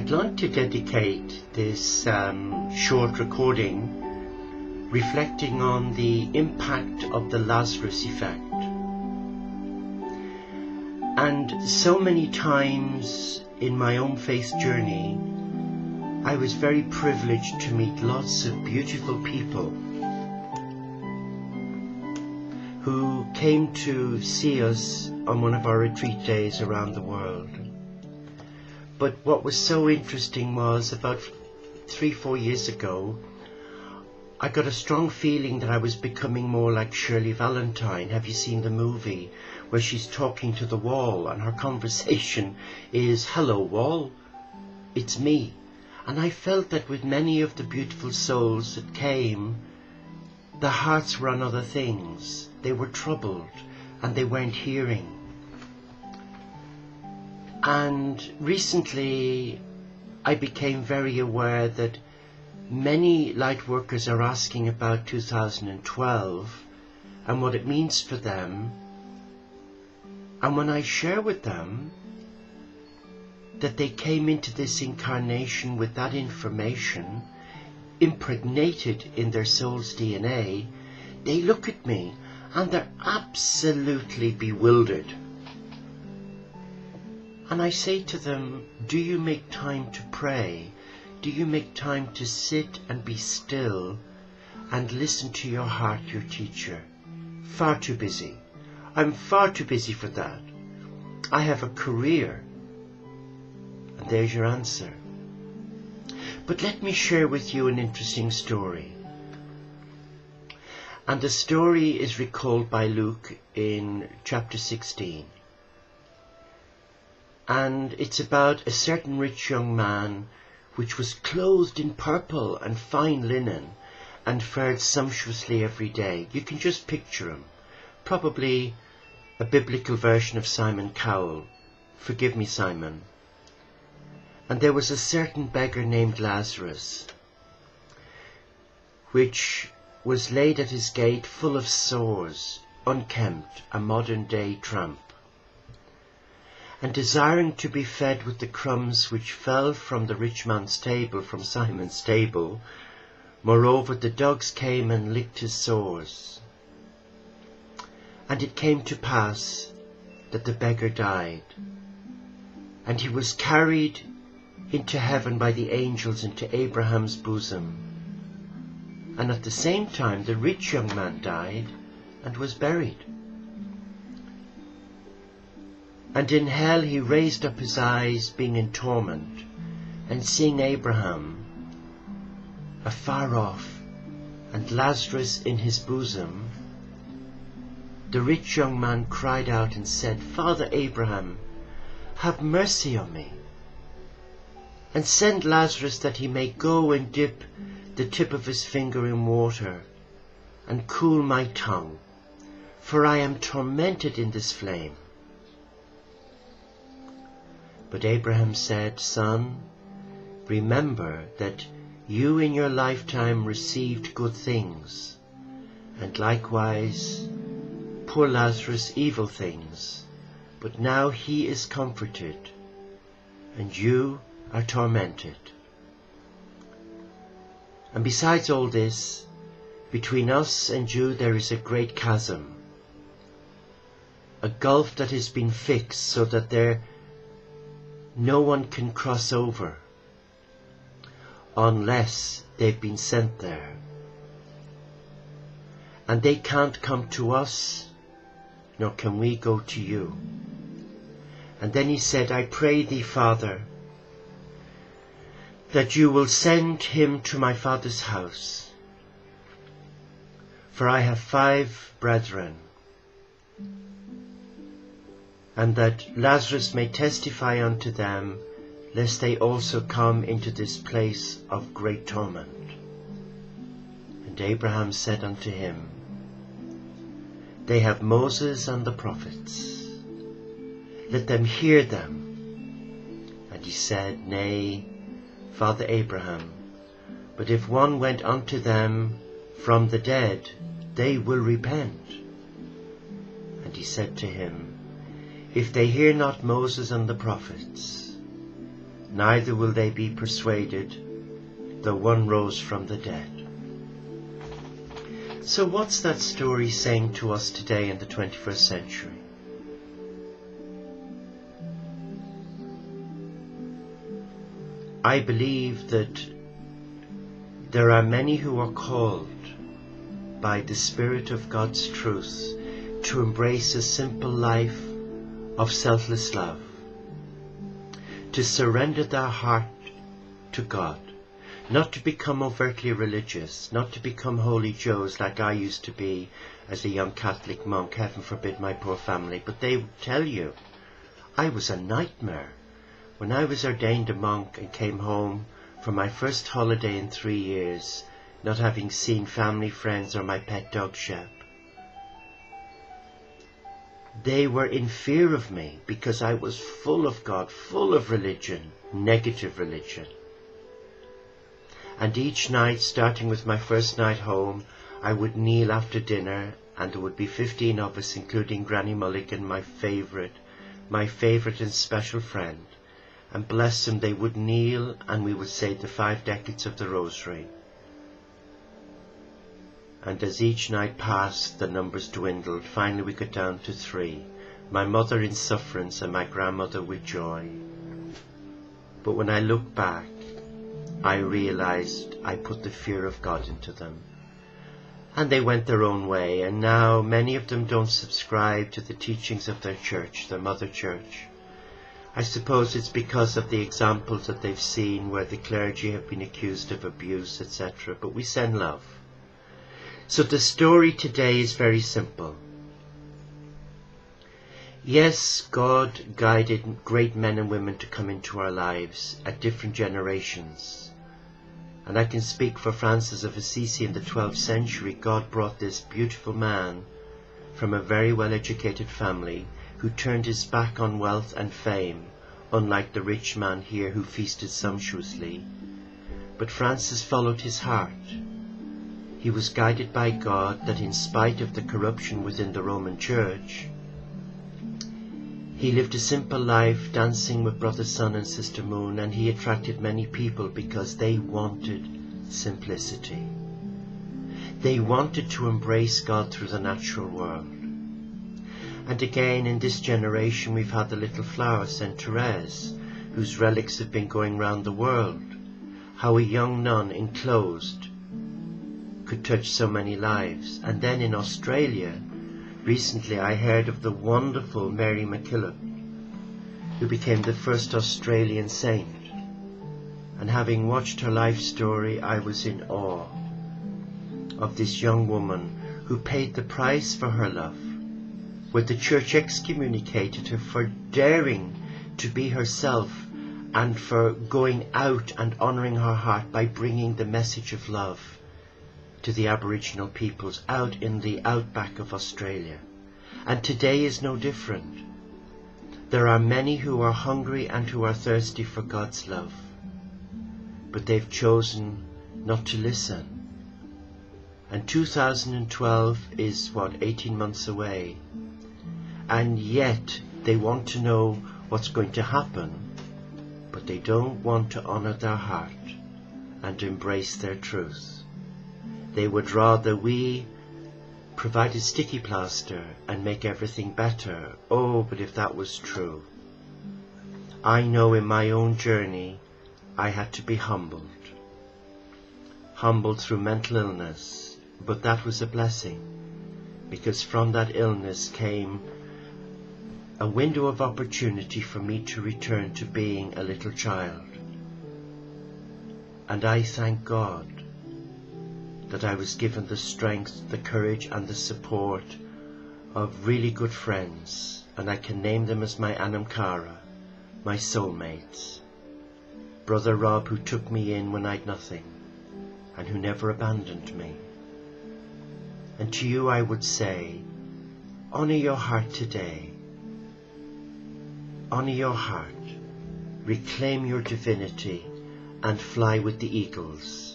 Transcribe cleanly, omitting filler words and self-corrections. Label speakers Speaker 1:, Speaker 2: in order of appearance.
Speaker 1: I'd like to dedicate this short recording reflecting on the impact of the Lazarus Effect. And so many times in my own faith journey, I was very privileged to meet lots of beautiful people who came to see us on one of our retreat days around the world. But what was so interesting was about 3-4 years ago, I got a strong feeling that I was becoming more like Shirley Valentine. Have you seen the movie where she's talking to the wall and her conversation is, "Hello wall, it's me." And I felt that with many of the beautiful souls that came, their hearts were on other things. They were troubled and they weren't hearing. And recently I became very aware that many light workers are asking about 2012 and what it means for them. And when I share with them that they came into this incarnation with that information impregnated in their soul's DNA, they look at me and they're absolutely bewildered. And I say to them, do you make time to pray? Do you make time to sit and be still and listen to your heart, your teacher? Far too busy. I'm far too busy for that. I have a career. And there's your answer. But let me share with you an interesting story. And the story is recalled by Luke in chapter 16. And it's about a certain rich young man which was clothed in purple and fine linen and fared sumptuously every day. You can just picture him. Probably a biblical version of Simon Cowell. Forgive me, Simon. And there was a certain beggar named Lazarus, which was laid at his gate full of sores, unkempt, a modern day tramp. And desiring to be fed with the crumbs which fell from the rich man's table, from Simon's table, moreover the dogs came and licked his sores. And it came to pass that the beggar died, and he was carried into heaven by the angels into Abraham's bosom. And at the same time the rich young man died and was buried. And in hell he raised up his eyes, being in torment, and seeing Abraham afar off, and Lazarus in his bosom, the rich young man cried out and said, "Father Abraham, have mercy on me, and send Lazarus that he may go and dip the tip of his finger in water, and cool my tongue, for I am tormented in this flame." But Abraham said, "Son, remember that you in your lifetime received good things, and likewise poor Lazarus evil things, but now he is comforted, and you are tormented. And besides all this, between us and you there is a great chasm, a gulf that has been fixed so that no one can cross over unless they've been sent there. And they can't come to us, nor can we go to you." And then he said, "I pray thee, Father, that you will send him to my father's house, for I have 5 brethren, and that Lazarus may testify unto them, lest they also come into this place of great torment." And Abraham said unto him, "They have Moses and the prophets. Let them hear them." And he said, "Nay, Father Abraham, but if one went unto them from the dead, they will repent." And he said to him, "If they hear not Moses and the prophets, neither will they be persuaded, though one rose from the dead. So what's that story saying to us today in the 21st century? I believe that there are many who are called by the Spirit of God's truth to embrace a simple life of selfless love, to surrender their heart to God, not to become overtly religious, not to become holy Joes like I used to be as a young Catholic monk, heaven forbid my poor family, but they would tell you, I was a nightmare. When I was ordained a monk and came home for my first holiday in 3 years, not having seen family, friends or my pet dog Shep, they were in fear of me because I was full of God, full of religion, negative religion. And each night, starting with my first night home, I would kneel after dinner, and there would be 15 of us, including Granny Mulligan, my favourite and special friend. And bless them, they would kneel and we would say the 5 decades of the Rosary. And as each night passed, the numbers dwindled. Finally we got down to 3. My mother in sufferance and my grandmother with joy. But when I look back, I realized I put the fear of God into them. And they went their own way, and now many of them don't subscribe to the teachings of their church, their mother church. I suppose it's because of the examples that they've seen where the clergy have been accused of abuse, etc. But we send love. So the story today is very simple. Yes, God guided great men and women to come into our lives at different generations. And I can speak for Francis of Assisi in the 12th century. God brought this beautiful man from a very well-educated family who turned his back on wealth and fame, unlike the rich man here who feasted sumptuously. But Francis followed his heart. He was guided by God that in spite of the corruption within the Roman Church, he lived a simple life, dancing with Brother Sun and Sister Moon, and he attracted many people because they wanted simplicity. They wanted to embrace God through the natural world. And again, in this generation, we've had the little flower, Saint Therese, whose relics have been going round the world. How a young nun enclosed could touch so many lives. And then in Australia, recently I heard of the wonderful Mary MacKillop, who became the first Australian saint. And having watched her life story, I was in awe of this young woman who paid the price for her love, where the church excommunicated her for daring to be herself and for going out and honouring her heart by bringing the message of love to the Aboriginal peoples out in the outback of Australia. And today is no different. There are many who are hungry and who are thirsty for God's love, but they've chosen not to listen. And 2012 is, 18 months away. And yet they want to know what's going to happen, but they don't want to honour their heart and embrace their truth. They would rather we provide a sticky plaster and make everything better. Oh, but if that was true. I know in my own journey I had to be humbled. Humbled through mental illness, but that was a blessing, because from that illness came a window of opportunity for me to return to being a little child. And I thank God that I was given the strength, the courage and the support of really good friends, and I can name them as my Anam Cara, my soulmates. Brother Rob, who took me in when I'd nothing and who never abandoned me. And to you I would say, honour your heart today. Honour your heart, reclaim your divinity and fly with the eagles.